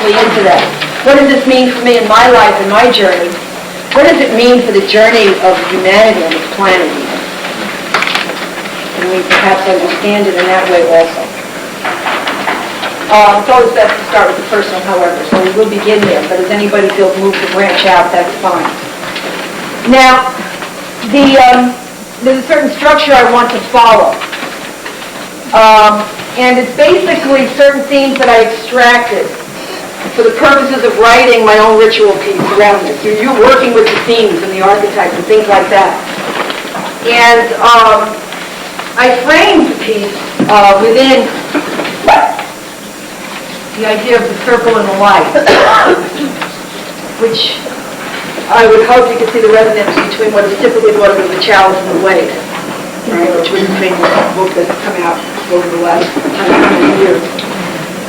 directly into that. What does this mean for me in my life and my journey? What does it mean for the journey of humanity on this planet? And we perhaps understand it in that way also. It's always best to start with the personal, however, so we will begin there, but if anybody feels moved to branch out, that's fine. Now, there's a certain structure I want to follow. And it's basically certain themes that I extracted for the purposes of writing my own ritual piece around this. You're working with the themes and the archetypes and things like that. And I framed the piece within the idea of the circle and the light, which I would hope you could see the resonance between what is typically thought of as the chalice and the blade, right, which was a famous book that's come out over the last 100 years.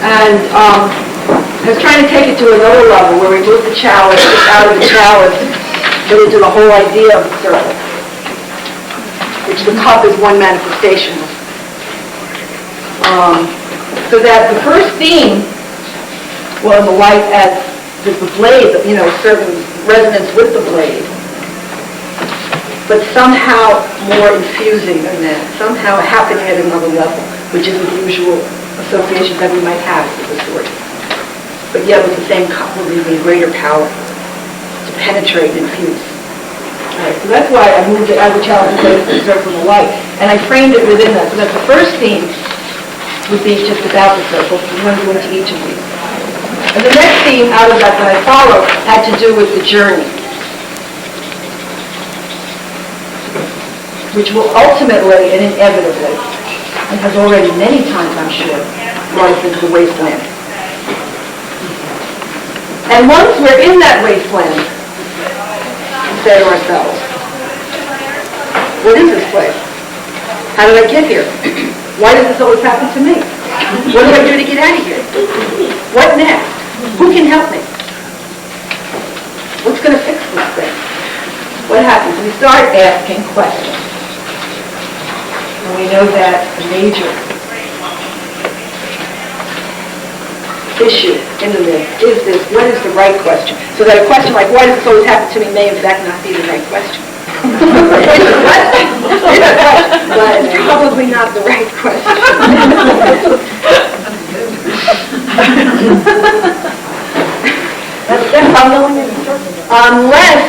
And I was trying to take it to another level where we move the chalice out of the chalice, but into the whole idea of the circle, which the cup is one manifestation of. So that the first theme was the light as the blade, certain resonance with the blade, but somehow more infusing than that, somehow happening at another level, which is the usual associations that we might have with the story. But yet with the same cup, we're using greater power to penetrate and infuse. All right, so that's why I moved it out of the chalice and put it in the circle of the light. And I framed it within that. So that's the first theme would be just about the circle. We're going to go into each of these. And the next theme out of that I followed had to do with the journey, which will ultimately and inevitably, and has already many times, I'm sure, brought us into the wasteland. And once we're in that wasteland, we say to ourselves, what is this place? How did I get here? Why does this always happen to me? What do I do to get out of here? What next? Who can help me? What's going to fix this thing? What happens? We start asking questions. And we know that a major issue in the myth is this: what is the right question? So that a question like, why does this always happen to me, may in fact not be the right question. It's a question, but it's probably not the right question. Unless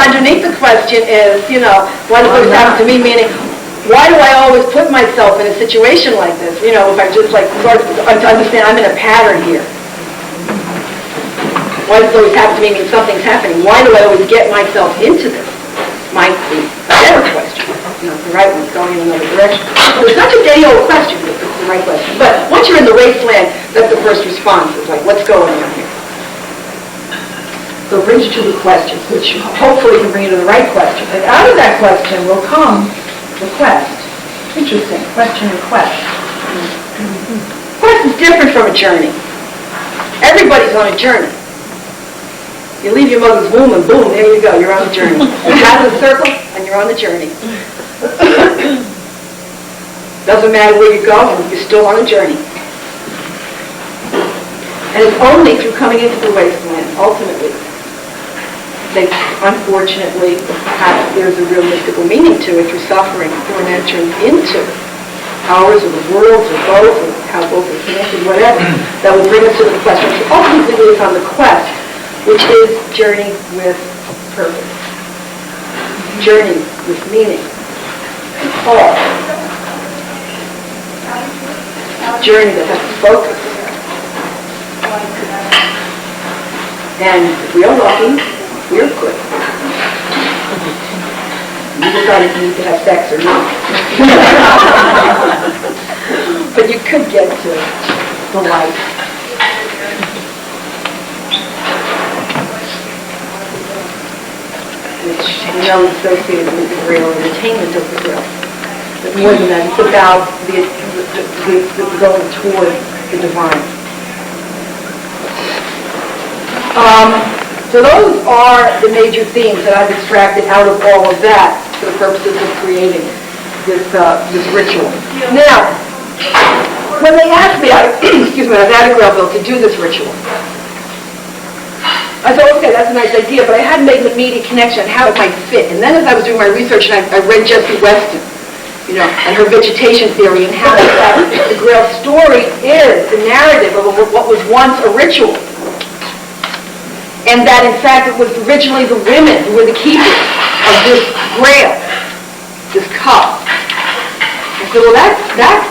underneath the question is, why does this happen to me, meaning, why do I always put myself in a situation like this? If I just sort of to understand I'm in a pattern here. Why does it always happen to me means something's happening? Why do I always get myself into this? Might be a better question. The right one's going in another direction. So it's not just any old question, it's the right question. But once you're in the wasteland, that's the first response. It's like, what's going on here? So it brings you to the questions, which hopefully can bring you to the right question. And out of that question will come the quest. Interesting. Question and quest. Quest is different from a journey. Everybody's on a journey. You leave your mother's womb and boom, there you go, you're on the journey. You're out of the circle and you're on the journey. Doesn't matter where you go, you're still on a journey. And it's only through coming into the wasteland, ultimately, that unfortunately, perhaps there's a real mystical meaning to it through suffering, through an entrance into powers or the worlds or both, or how both are connected, whatever, that will bring us to the question. So ultimately it's on the quest, which is journey with purpose, journey with meaning, call, journey that has focus. And if we are lucky, we're good. You decide if you need to have sex or not. But you could get to the light. Which we know is associated with the Grail and attainment of the Grail. But more than that, it's about the going toward the divine. So those are the major themes that I've extracted out of all of that for the purposes of creating this ritual. Now, when they asked me, I was at a Grailville to do this ritual, I thought, okay, that's a nice idea, but I hadn't made an immediate connection on how it might fit. And then as I was doing my research, and I read Jessie Weston, and her vegetation theory, and how the Grail story is the narrative of what was once a ritual. And that, in fact, it was originally the women who were the keepers of this Grail, this cup. I said, well, that's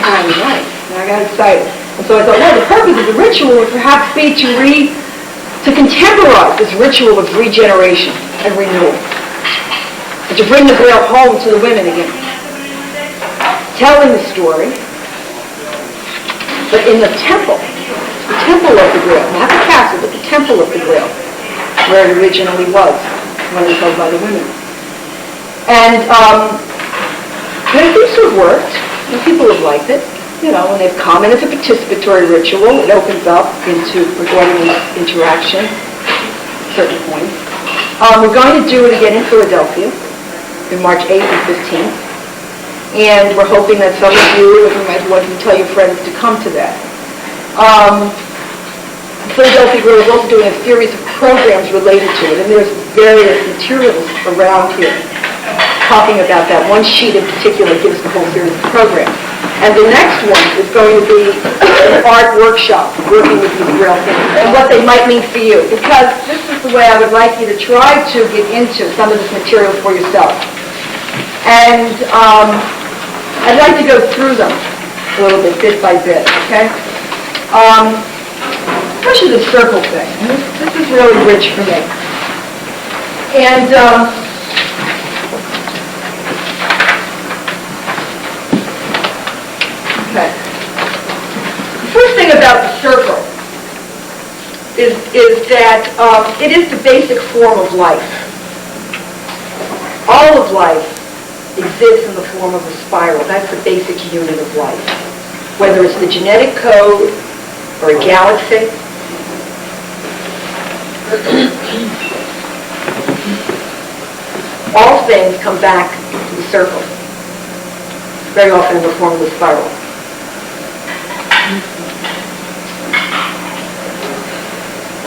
kind of nice. And I got excited. And so I thought, well, the purpose of the ritual would perhaps be to contemporize this ritual of regeneration and renewal, and to bring the Grail home to the women again. Telling the story, but in the temple of the Grail, not the castle, but the temple of the Grail, where it originally was, when it was held by the women. And it seems to have worked. People have liked it. When they've come, and it's a participatory ritual. It opens up into recording interaction at certain points. We're going to do it again in Philadelphia in March 8th and 15th. And we're hoping that some of you, if you might want to tell your friends to come to that. Philadelphia Grail is also doing a series of programs related to it, and there's various materials around here talking about that. One sheet in particular gives the whole series of programs. And the next one is going to be an art workshop, working with these Grail things, and what they might mean for you. Because this is the way I would like you to try to get into some of this material for yourself. And I'd like to go through them a little bit by bit, okay? Especially the circle thing. This is really rich for me. And okay. The first thing about the circle is that it is the basic form of life. All of life exists in the form of a spiral. That's the basic unit of life. Whether it's the genetic code or a galaxy, all things come back to the circle, very often in the form of a spiral.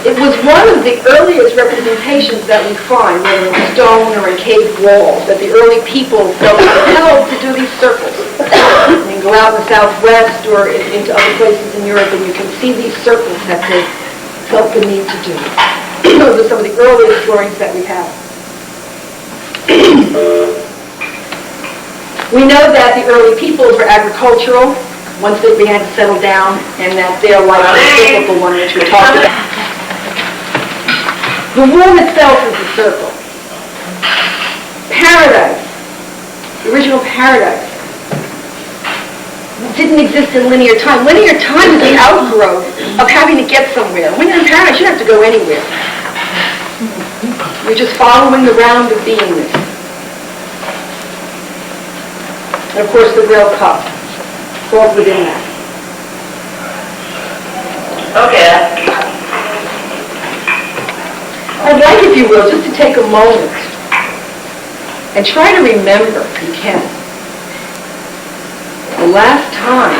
It was one of the earliest representations that we find, whether in stone or in cave walls, that the early people felt compelled to do these circles. I mean, go out in the Southwest or into other places in Europe, and you can see these circles that they felt the need to do. Those are some of the earliest drawings that we have. We know that the early peoples were agricultural once they began to settle down, and that their life was a cyclical one, which we talked about. The womb itself is a circle. Paradise, the original paradise, didn't exist in linear time. Linear time is the outgrowth of having to get somewhere. When you're in paradise, you don't have to go anywhere. You're just following the round of beingness. And of course, the Grail cup falls within that. Okay. I'd like, if you will, just to take a moment and try to remember, if you can, the last time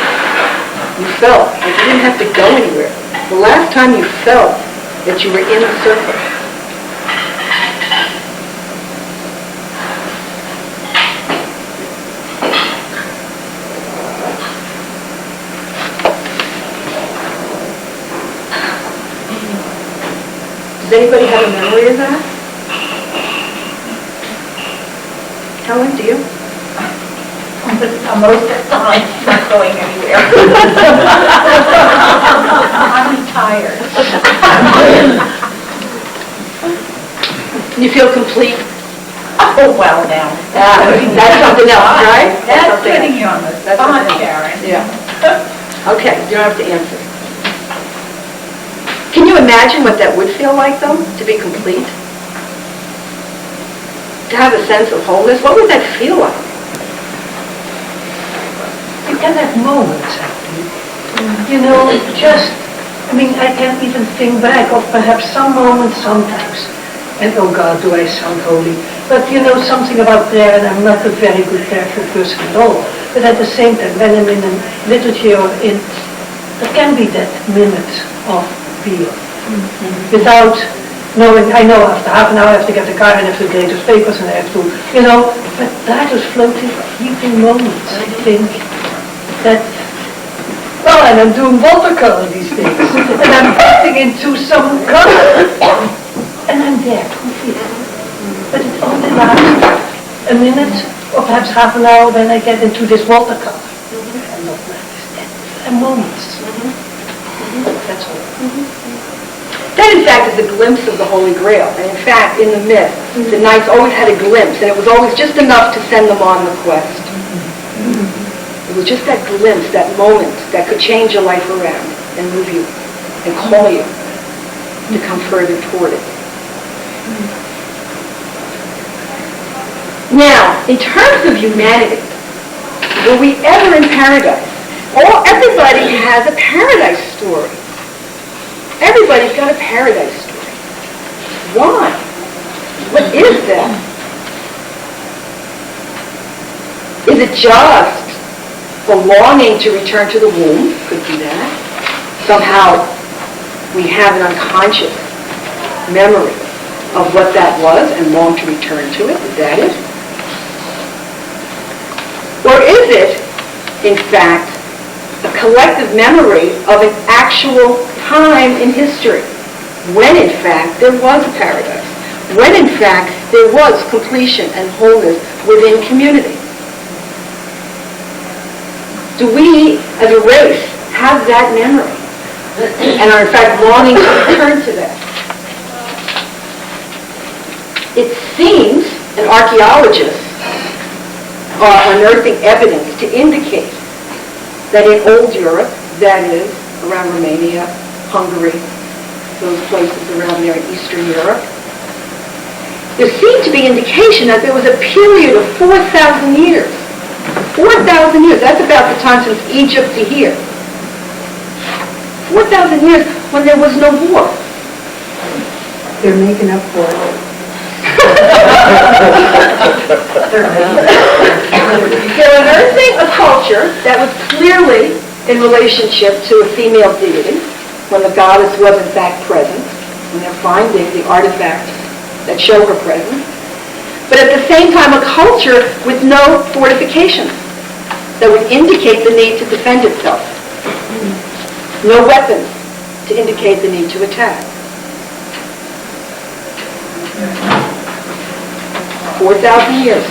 you felt like you didn't have to go anywhere. The last time you felt that you were in the circle. Does anybody have a memory of that? Helen, do you? Most of the time, not going anywhere. I'm retired. You feel complete? Oh, well, now. That's something else, right? That's putting you on the spot, Karen. Yeah. Okay, you don't have to answer. Can you imagine what that would feel like, though, to be complete? To have a sense of wholeness? What would that feel like? You can have moments, actually. I can even think back of perhaps some moments sometimes. And oh God, do I sound holy. But something about prayer, and I'm not a very good prayerful person at all. But at the same time, when I'm in a liturgy or there can be that minute of being. Without knowing, I know after half an hour I have to get the car and I have to grade those papers and I have to, but that was floating, fleeting moments, I think, that, well, and I'm doing watercolor these days, and I'm getting into some color, and I'm there completely. But it only lasts a minute, or perhaps half an hour, when I get into this watercolor. And not like this, and moments. That's all. That, in fact, is a glimpse of the Holy Grail. And in fact, in the myth, the knights always had a glimpse, and it was always just enough to send them on the quest. It was just that glimpse, that moment, that could change your life around and move you and call you to come further toward it. Now, in terms of humanity, were we ever in paradise? Everybody has a paradise story. Everybody's got a paradise story. Why? What is that? Is it just the longing to return to the womb? Could be that. Somehow we have an unconscious memory of what that was and long to return to it. Is that it? Or is it, in fact, a collective memory of an actual time in history when, in fact, there was a paradise, when, in fact, there was completion and wholeness within community? Do we, as a race, have that memory and are, in fact, longing to return to that? It seems, and archaeologists are unearthing evidence to indicate that in old Europe, that is, around Romania, Hungary, those places around there in Eastern Europe, there seemed to be indication that there was a period of 4,000 years. 4,000 years, that's about the time since Egypt to here. 4,000 years when there was no war. They're making up for it. They're unearthing a culture that was clearly in relationship to a female deity, when the goddess was in fact present, and they're finding the artifacts that show her presence. But at the same time, a culture with no fortifications that would indicate the need to defend itself. No weapons to indicate the need to attack. 4,000 years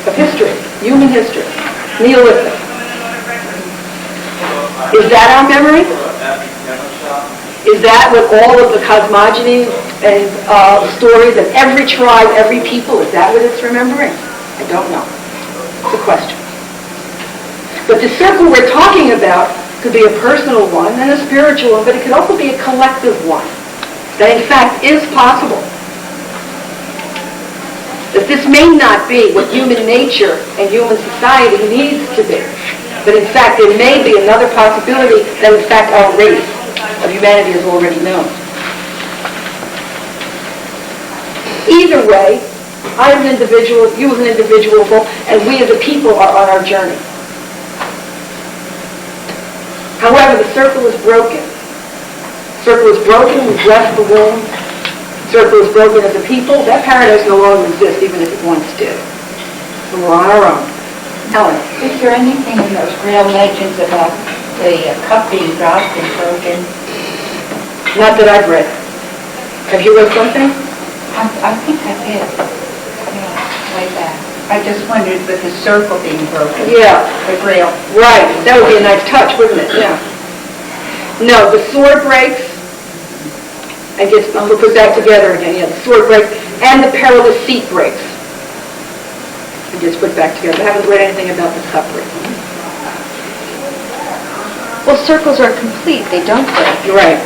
of history, human history, Neolithic. Is that our memory? Is that what all of the cosmogonies and stories of every tribe, every people, is that what it's remembering? I don't know. It's a question. But the circle we're talking about could be a personal one and a spiritual one, but it could also be a collective one that in fact is possible. That this may not be what human nature and human society needs to be. But in fact, there may be another possibility that in fact our race of humanity has already known. Either way, I am an individual, you as an individual, and we as a people are on our journey. However, the circle is broken. The circle is broken, we've left the womb. Circle is broken as a people, that paradise no longer exists, even if it once did. So we're on our own. Helen? Is there anything in those Grail legends about the cup being dropped and broken? Not that I've read. Have you read something? I think I did. Yeah, way back. I just wondered with the circle being broken. Yeah. The Grail. Right. That would be a nice touch, wouldn't it? Yeah. No, the sword breaks. I guess we'll put that together again. Yeah, the sword breaks and the perilous seat breaks. I just put back together. I haven't read anything about the cup break. Well, circles are complete. They don't break. You're right.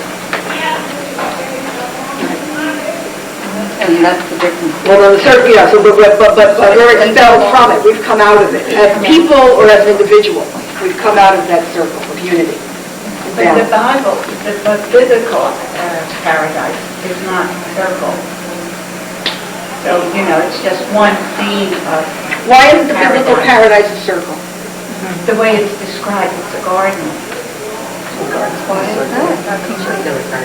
And that's the difference. Well, the circle, yeah. So, but we're expelled from it. We've come out of it as people or as an individual. We've come out of that circle of unity. But the Bible, the physical paradise is not a circle. So, it's just one theme of Why isn't the biblical paradise a circle? the way it's described. It's a garden. Why is that?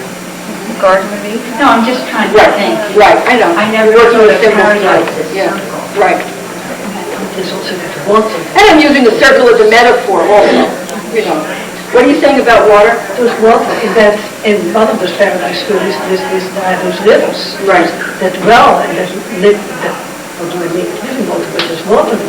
Garden of Eden? No, I'm just trying to Right, think. right, I know. I never Working thought with of symbols, paradise right, as yeah, circle. right. There's also that water. And I'm using the circle as a metaphor also, you know. What are you saying about water? Those water, that in one of those paradise stories, there are those rivers. Right. That well, and what do I mean, living water, but there's water.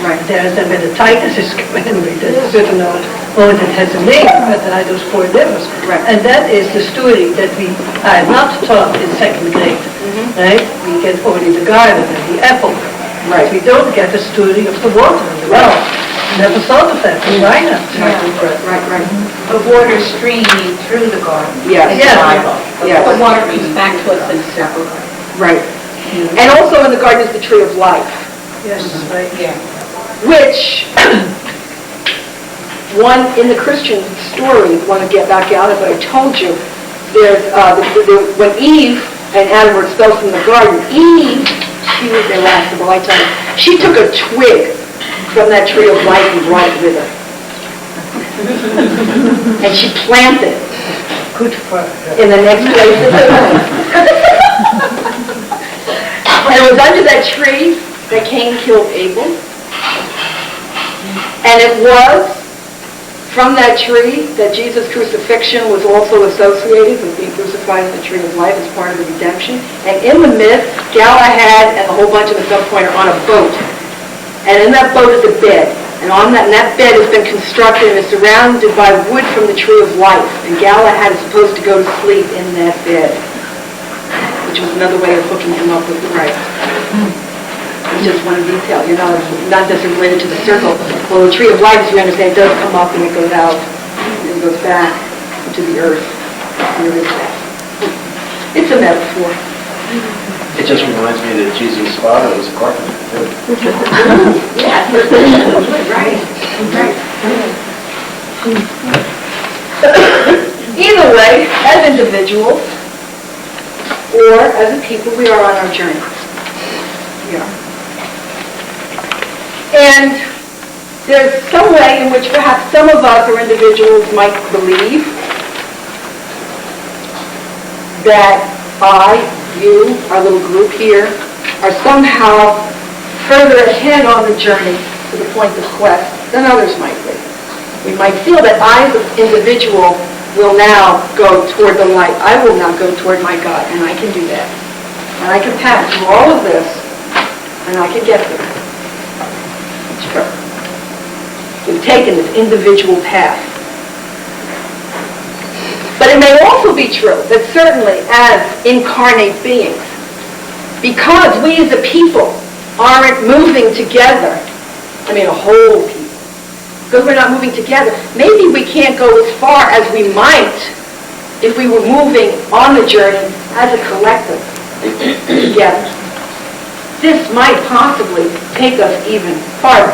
Right. There's then where the tigers is coming in, there's a certain moment that has a name, but there are those 4 rivers. Right. And that is the story that we are not taught in second grade, right? We get only the garden and the apple. Right. But we don't get the story of the water and the well. Never thought of that, and why not? Right. The water streaming through the garden. Yeah. In the Yeah. Bible. Yeah. The water comes back to us in a circle. Right. And also in the garden is the tree of life, Yes, right. Yeah. which one in the Christian story, want to get back out of it, I told you, there's when Eve and Adam were expelled from the garden, Eve, she was irascible, I tell you, she took a twig from that tree of life and brought it with her. And she planted it Good for her. in the next place that they went. And it was under that tree that Cain killed Abel. And it was from that tree that Jesus' crucifixion was also associated with being crucified on the tree of life as part of the redemption. And in the myth, Galahad and a whole bunch of the sub-point are on a boat. And in that boat is a bed. And on that, and that bed has been constructed and is surrounded by wood from the tree of life. And Galahad is supposed to go to sleep in that bed, which was another way of hooking him up with the right. It's just one detail, you know, it's not necessarily related to the circle. Well, the tree of life, as you understand, does come up and it goes out and goes back to the earth. And there is that. It's a metaphor. It just reminds me that Jesus' father was a carpenter, too. Yes. Right. Either way, as individuals or as a people, we are on our journey. We are. And there's some way in which perhaps some of us or individuals might believe that you, our little group here, are somehow further ahead on the journey to the point of quest than others might be. We might feel that I, as an individual, will now go toward the light. I will now go toward my God, and I can do that. And I can pass through all of this, and I can get there. It's true. We've taken this individual path. But it may also be true that certainly as incarnate beings, because we as a people aren't moving together, I mean a whole people, because we're not moving together, maybe we can't go as far as we might if we were moving on the journey as a collective together. This might possibly take us even farther.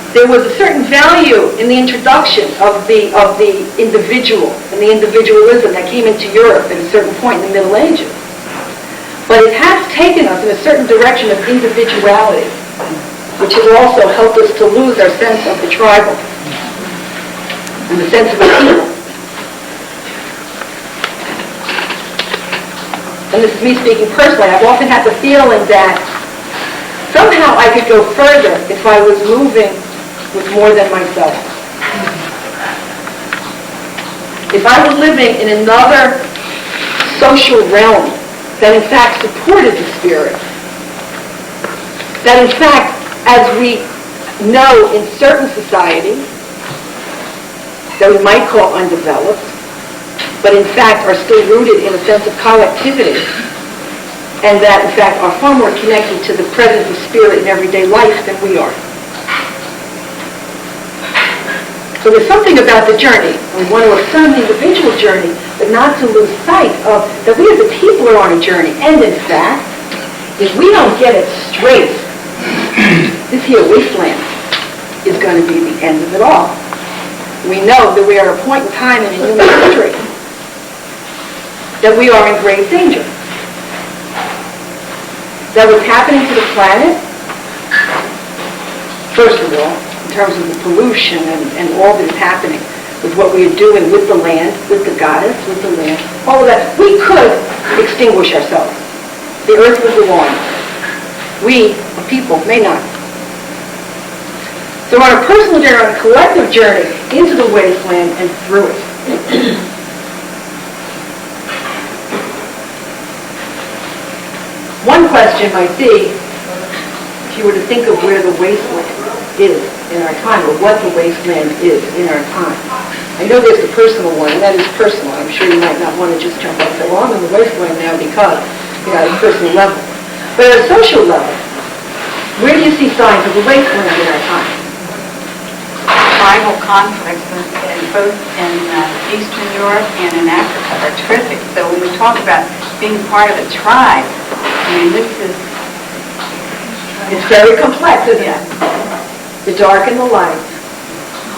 There was a certain value in the introduction of the individual and the individualism that came into Europe at a certain point in the Middle Ages. But it has taken us in a certain direction of individuality, which has also helped us to lose our sense of the tribal and the sense of the people. And this is me speaking personally. I've often had the feeling that somehow I could go further if I was moving with more than myself. If I were living in another social realm that in fact supported the spirit, that in fact, as we know in certain societies, that we might call undeveloped, but in fact are still rooted in a sense of collectivity, and that in fact are far more connected to the presence of spirit in everyday life than we are. So there's something about the journey. We want to affirm the individual journey, but not to lose sight of that we as a people are on a journey. And in fact, if we don't get it straight, this here wasteland is going to be the end of it all. We know that we are at a point in time in human history that we are in grave danger. That what's happening to the planet, first of all, in terms of the pollution and all that is happening, with what we are doing with the land, with the goddess, with the land, all of that, we could extinguish ourselves. The earth would go on. We, the people, may not. So on a personal journey, on a collective journey into the wasteland and through it. One question might be, if you were to think of where the wasteland is in our time, or what the wasteland is in our time. I know there's the personal one, and that is personal. I'm sure you might not want to just jump up and say, well, I'm in the wasteland now because, at a personal level. But at a social level, where do you see signs of the wasteland in our time? Tribal conflicts both in Eastern Europe and in Africa are terrific. So when we talk about being part of a tribe, I mean, this is... It's very complex, isn't it? The dark and the light.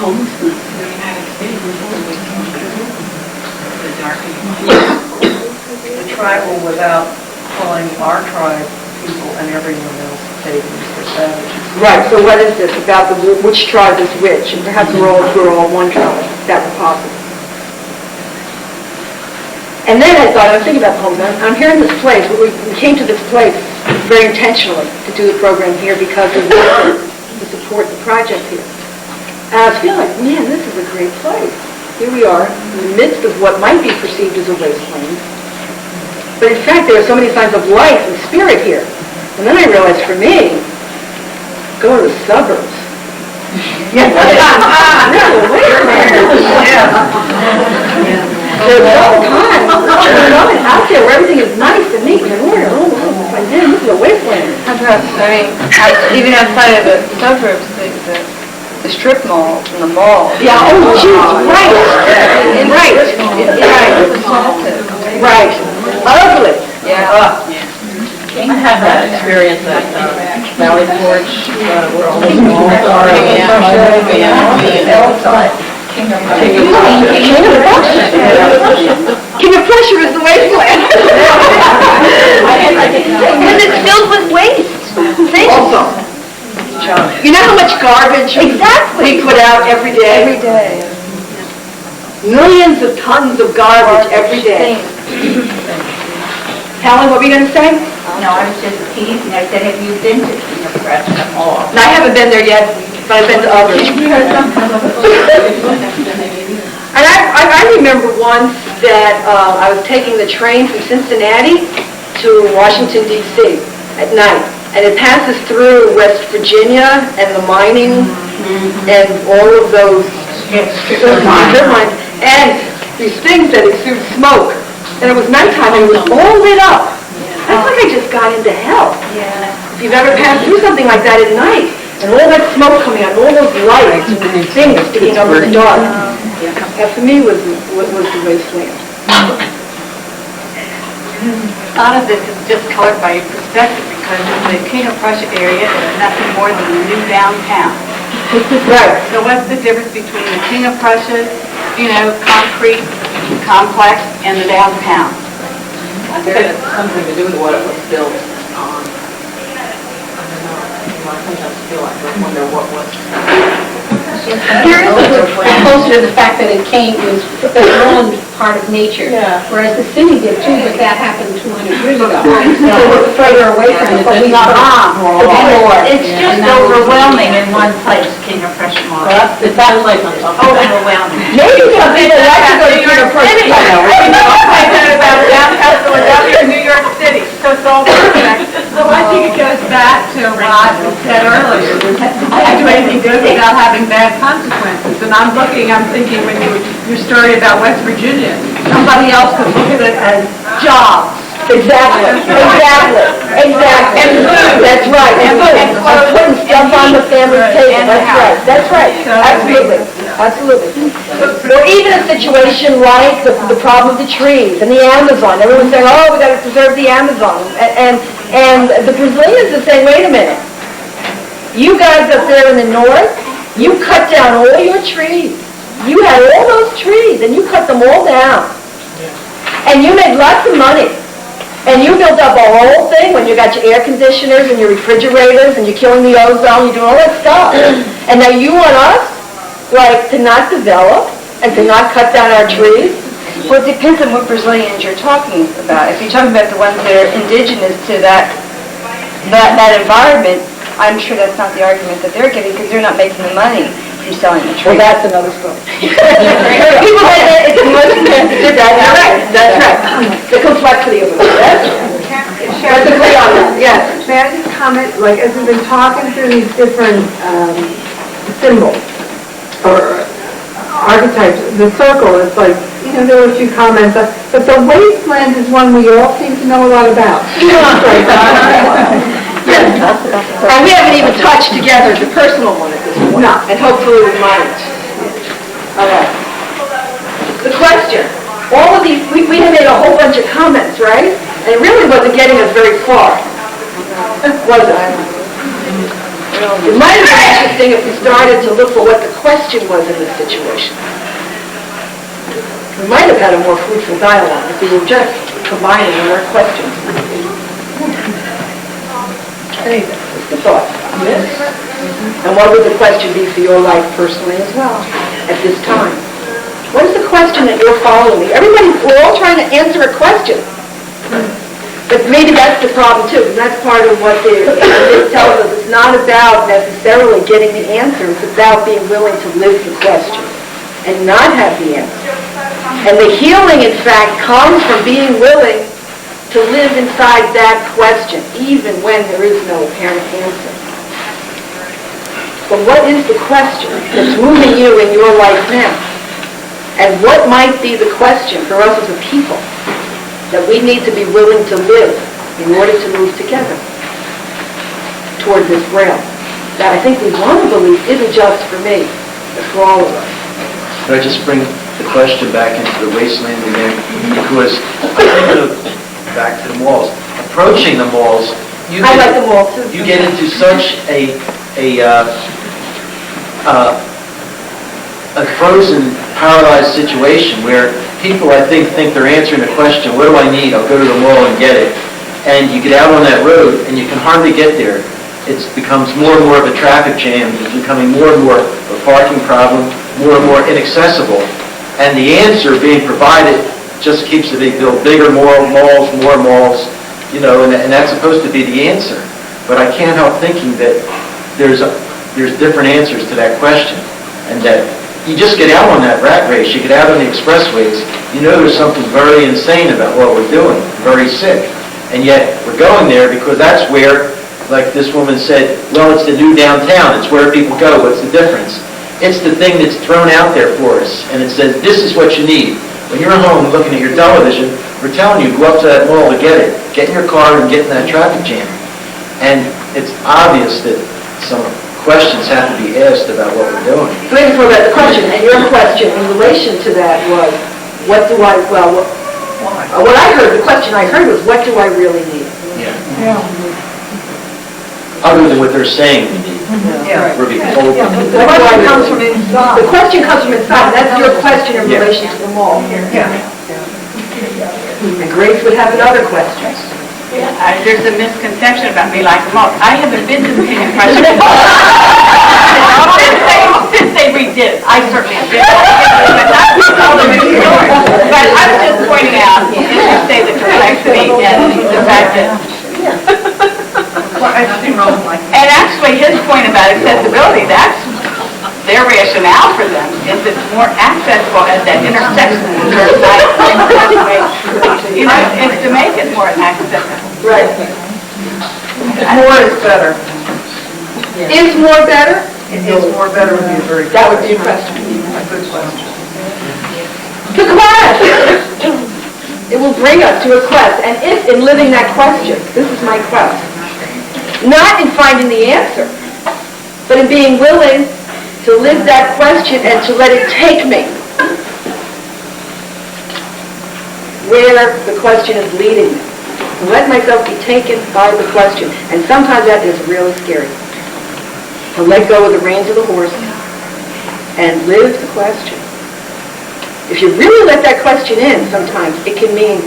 Homelessness in the United States is always the dark and the light. The tribal without calling our tribe people and everyone else pagans or savages. Right, so what is this about which tribe is which? And perhaps we're all one tribe. That was possible. And then I thought, I was thinking about the homeless. I'm here in this place. We came to this place very intentionally to do the program here because of to support the project here. And I was feeling like, man, this is a great place. Here we are in the midst of what might be perceived as a wasteland. But in fact, there are so many signs of life and spirit here. And then I realized for me, go to the suburbs. Yeah. There's all time out there where everything is nice and neat and ordered. Oh, my God, this is a wasteland. Even outside of the suburbs, the strip malls and the malls. Yeah, oh, geez, right. Right. Ugly. Yeah. I had that experience at Valley Forge, where all those malls are. King of Prussia. King of Prussia is the wasteland. And it's filled with waste. Also. You know how much garbage we put out every day? Every day. Millions of tons of garbage every day. Helen, what were you going to say? No, I was just teasing. I said, have you been to King of Prussia Mall? No, I haven't been there yet, but I've been to others. And I remember once that I was taking the train from Cincinnati to Washington, D.C. at night. And it passes through West Virginia and the mining and all of those strip mines. And these things that exude smoke. And it was nighttime and it was all lit up. I felt like I just got into hell. Yeah. If you've ever passed through something like that at night, and all that smoke coming out, and all those lights and things sticking up in the dark, that for me was the wasteland. A lot of this is just colored by your perspective because the King of Prussia area is nothing more than the new downtown. Right. So what's the difference between the King of Prussia, concrete complex, and the downtown? I think it has something to do with what it was built on. I don't know. I sometimes feel like I wonder what was. There is a closer to the fact that it was owned part of nature. Yeah. Whereas the city did too, but that happened 200 years ago. So we're further away from it, but we not It's just overwhelming in one place, King of Prussia Mall. It's that place on top. Overwhelming. Maybe some people like to go to King of Prussia. I said about downtown Philadelphia or New York City, so it's all perfect. So I think it goes back to what I said earlier. I do anything good without having bad consequences. And I'm thinking when your story about West Virginia, somebody else could look at it as jobs. Exactly. And food. That's right. And food. And putting stuff on the family table. That's right. Absolutely. Or even a situation like the problem of the trees and the Amazon. Everyone's saying, oh, we got to preserve the Amazon. And the Brazilians are saying, wait a minute. You guys up there in the north, you cut down all your trees. You had all those trees, and you cut them all down. And you made lots of money. And you built up a whole thing when you got your air conditioners and your refrigerators and you're killing the ozone, you're doing all that stuff. And now you want us, to not develop And to not cut down our trees? Well, it depends on what Brazilians you're talking about. If you're talking about the ones that are indigenous to that environment, I'm sure that's not the argument that they're getting, because they're not making the money from selling the Well, trees. that's another story. People say that it's much that's right, that's right. The complexity of it, that's right. Let's agree on that, yes. May I just comment, like, as we've been talking through these different symbols or archetypes, the circle is like, you know, there were a few comments, but the wasteland is one we all seem to know a lot about. And we haven't even touched together the personal one at this point. No. And hopefully we might. All right. The question. All of these, we had made a whole bunch of comments, right? And it really wasn't getting us very far, was it? It might have been interesting if we started to look for what the question was in this situation. We might have had a more fruitful dialogue if we were just combining our questions. Anyway, what's the thought? Yes? And what would the question be for your life personally as well at this time? What is the question that you're following? We're all trying to answer a question. But maybe that's the problem too, and that's part of what it tells us. It's not about necessarily getting the answer, it's about being willing to live the question and not have the answer. And the healing, in fact, comes from being willing to live inside that question, even when there is no apparent answer. But what is the question that's moving you in your life now? And what might be the question for us as a people that we need to be willing to live in order to move together toward this grail that I think we want to believe isn't just for me, but for all of us. Could I just bring the question back into the wasteland again? Because back to the malls. Approaching the malls, I like the mall too. you get into such a frozen, paralyzed situation where people, I think they're answering the question, what do I need? I'll go to the mall and get it. And you get out on that road and you can hardly get there. It becomes more and more of a traffic jam. It's becoming more and more of a parking problem, more and more inaccessible. And the answer being provided just keeps it built bigger, more malls, you know, and that's supposed to be the answer. But I can't help thinking that there's different answers to that question, and that you just get out on that rat race, you get out on the expressways, you know there's something very insane about what we're doing, very sick. And yet we're going there because that's where, like this woman said, well, it's the new downtown, it's where people go, what's the difference? It's the thing that's thrown out there for us, and it says, this is what you need. When you're home looking at your television, we're telling you, go up to that mall to get it. Get in your car and get in that traffic jam. And it's obvious that some questions have to be asked about what we're doing. So maybe for that question, and your question in relation to that was, what I heard, the question I heard was, what do I really need? Yeah. Other than what they're saying we need. We're being told. The question comes from inside. The question comes from inside. That's your question in relation to the mall. Yeah. And Grace would have another question. There's a misconception about me like the most. I haven't been to the King of Prussia since they redid it. I certainly have been. But I was just pointing out, as you say, the complexity and the fact that... And actually, his point about accessibility, that's their rationale for them, is it's more accessible at that intersection. You know, it's to make it more accessible. Right. More is better. Is more better? Is more better would be a very... That would be a question. A good question. To quest. It will bring us to a quest. And if in living that question, this is my quest, not in finding the answer, but in being willing to live that question and to let it take me where the question is leading me. To let myself be taken by the question. And sometimes that is really scary. To let go of the reins of the horse and live the question. If you really let that question in, sometimes it can mean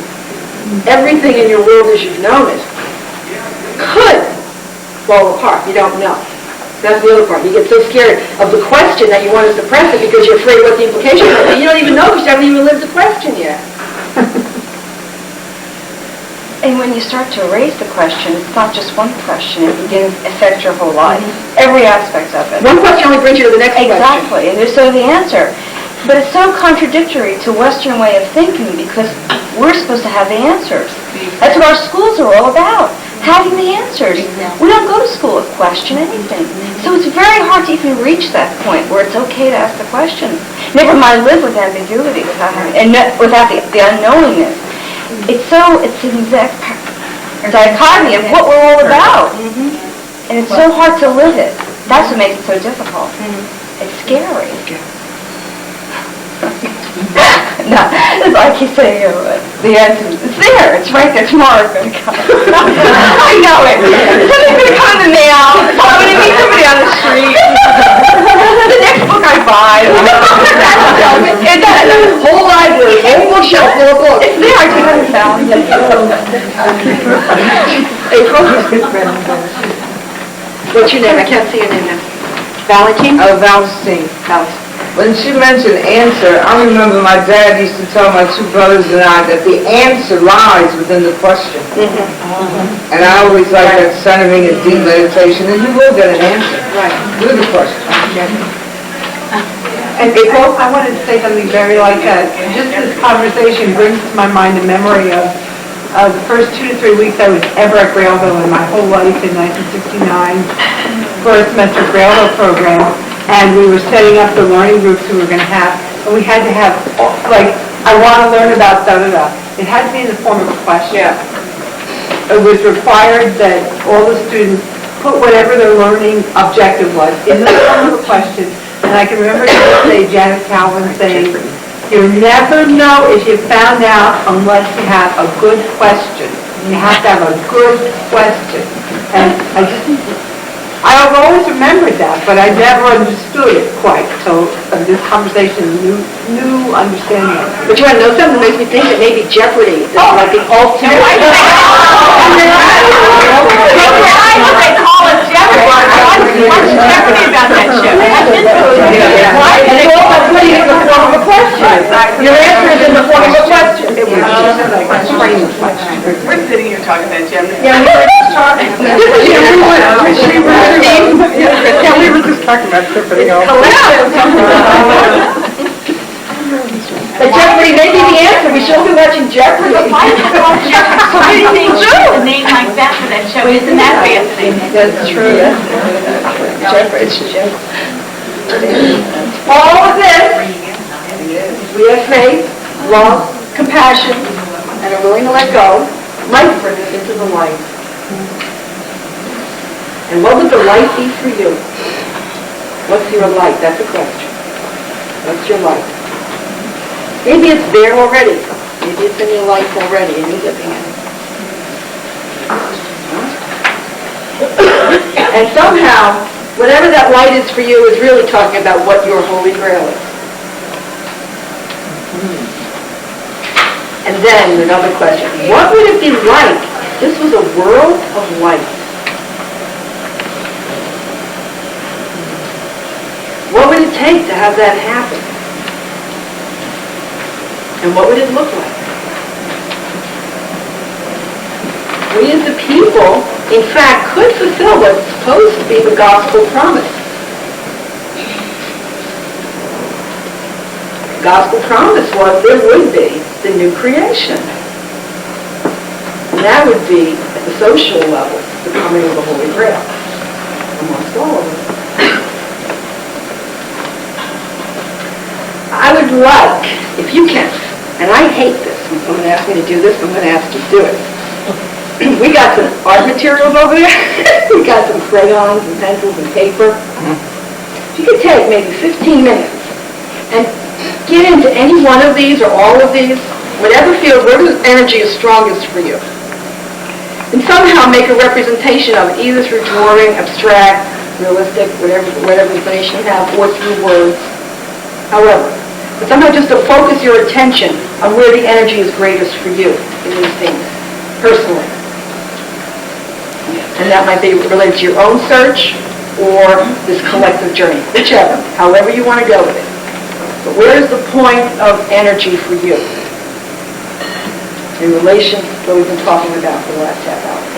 everything in your world as you've known it could fall apart. You don't know. That's the other part. You get so scared of the question that you want to suppress it because you're afraid what the implication is. You don't even know because you haven't even lived the question yet. And when you start to erase the question, it's not just one question, it begins to affect your whole life, every aspect of it. One question only brings you to the next question. Exactly, and there's so the answer. But it's so contradictory to Western way of thinking because we're supposed to have the answers. That's what our schools are all about, having the answers. We don't go to school to question anything. So it's very hard to even reach that point where it's okay to ask the questions. Never mind live with ambiguity without having, and without the unknowingness. It's an exact dichotomy of what we're all about. And it's so hard to live it. That's what makes it so difficult. It's scary. No, it's like you say, the answer, it's there, it's right there, tomorrow's going to come. I know it. Something's going to come in the mail, I'm going to meet somebody on the street. The next book I buy. It's a whole library, whole bookshelf full of books. It's there, I just haven't found it. April? What's your name? I can't see your name now. Valentine? Valentine. Valentine. When she mentioned answer, I remember my dad used to tell my two brothers and I that the answer lies within the question. And I always like that centering and deep meditation, and you will get an answer. Right. Do the question. And April, I wanted to say something very like that. Just this conversation brings to my mind a memory of the first 2 to 3 weeks I was ever at Grailville in my whole life in 1969 for a semester Grailville program. And we were setting up the learning groups we were going to have, and we had to have, like, I want to learn about da-da-da. It had to be in the form of a question. Yeah. It was required that all the students put whatever their learning objective was in the form of a question. And I can remember yesterday Janet Calvin saying, you never know if you found out unless you have a good question. You have to have a good question. And I've always remembered that, but I never understood it quite till this conversation, new understanding of it. But you want to know something that makes me think that maybe Jeopardy is like the ultimate. They call it Jeopardy. What's Jeopardy about that show? And they all have putting it in the form of a question. Your answer is in the form of a question. It was just like a strange question. We're sitting here talking about Jeopardy. Yeah, we were just talking. Yeah, we were just talking about Tiffany. But Jeopardy may be the answer. We should be watching Jeopardy. Why is it called Jeopardy? So many things use a name like that for that show. Isn't that fascinating? That's true. All of this, we have faith, love, compassion, and are willing to let go, might bring us into the light. And what would the light be for you? What's your light? That's a question. What's your light? Maybe it's there already. Maybe it's in your life already and you're living in it. And somehow, whatever that light is for you is really talking about what your Holy Grail is. And then another question. What would it be like if this was a world of light? What would it take to have that happen? And what would it look like? We as the people, in fact, could fulfill what's supposed to be the gospel promise. The gospel promise was there would be the new creation. And that would be, at the social level, the coming of the Holy Grail amongst all of us. I would like, if you can, and I hate this, when someone asks me to do this, I'm going to ask you to do it. We got some art materials over there. We got some crayons and pencils and paper. If you could take maybe 15 minutes and get into any one of these or all of these, whatever field, wherever the energy is strongest for you, and somehow make a representation of it, either through drawing, abstract, realistic, whatever information you have, or through words. However, but somehow just to focus your attention on where the energy is greatest for you in these things, personally. And that might be related to your own search, or this collective journey, whichever, however you want to go with it. But where is the point of energy for you in relation to what we've been talking about for the last half hour?